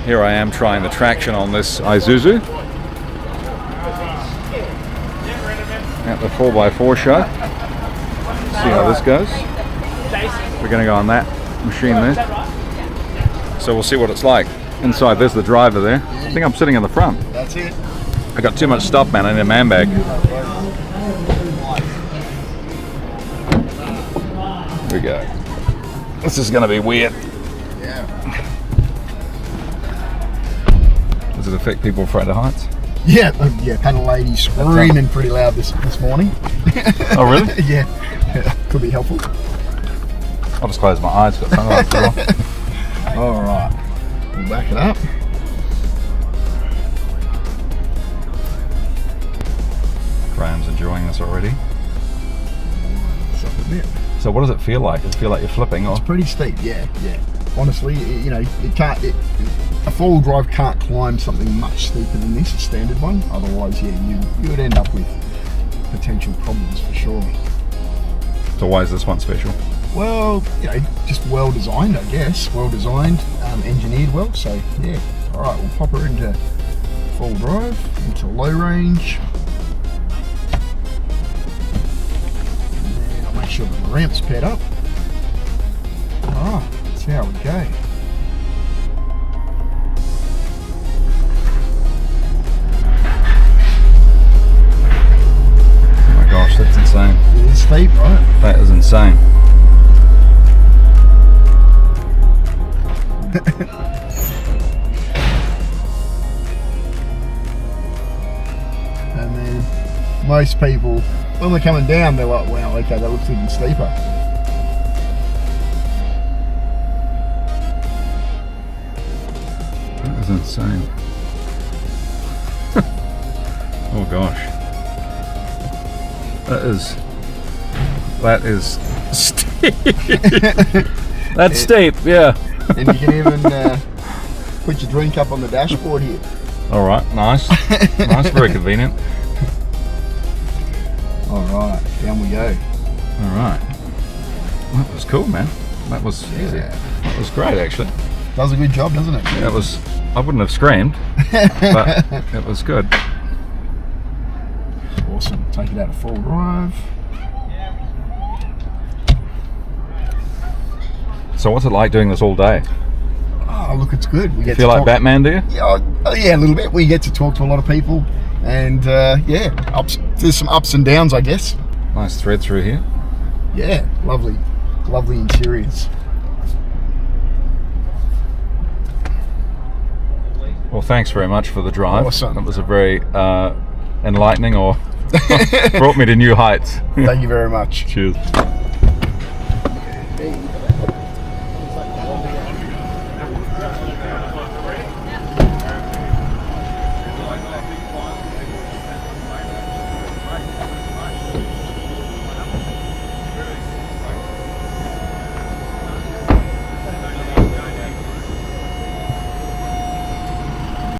Here I am trying the traction on this Isuzu at the 4x4 show. See how this goes. We're going to go on that machine there. So we'll see what it's like. Inside there's the driver there. I think I'm sitting in the front. That's it. I got too much stuff, man. I need a man bag. Here we go. This is going to be weird. Yeah. Does it affect people afraid of heights? Yeah, had a lady screaming pretty loud this morning. Oh, really? Yeah, could be helpful. I'll just close my eyes. Got sunglasses on. All right, we'll back it up. Graham's enjoying this already. It's up a bit. So what does it feel like? Does it feel like you're flipping? Or? It's pretty steep, yeah. Honestly, you know, a four-wheel drive can't climb something much steeper than this, a standard one. Otherwise, yeah, you would end up with potential problems for sure. So why is this one special? Well, you know, just well designed, I guess. Well designed, engineered well. So yeah. All right, we'll pop her into full drive, into low range. And then I'll make sure that the ramp's paired up. All right, let's see how we go. Oh my gosh, that's insane. It is steep, right? That is insane. And then most people, when they're coming down, they're like, wow, okay, that looks even steeper. That is insane. Oh gosh. That is steep. That's steep, yeah. And you can even put your drink up on the dashboard here. All right, nice. Nice, very convenient. All right, down we go. All right. That was cool, man. That was easy. That was great, actually. Does a good job, doesn't it? That was, I wouldn't have screamed, but it was good. Awesome. Take it out of full drive. So what's it like doing this all day? Oh, look, it's good. We get Feel to like talk, Batman, do you? Yeah, yeah, a little bit. We get to talk to a lot of people, and yeah, there's some ups and downs, I guess. Nice thread through here. Yeah, lovely interiors. Well, thanks very much for the drive. Awesome. It was a very enlightening, or brought me to new heights. Thank you very much. Cheers. Hey.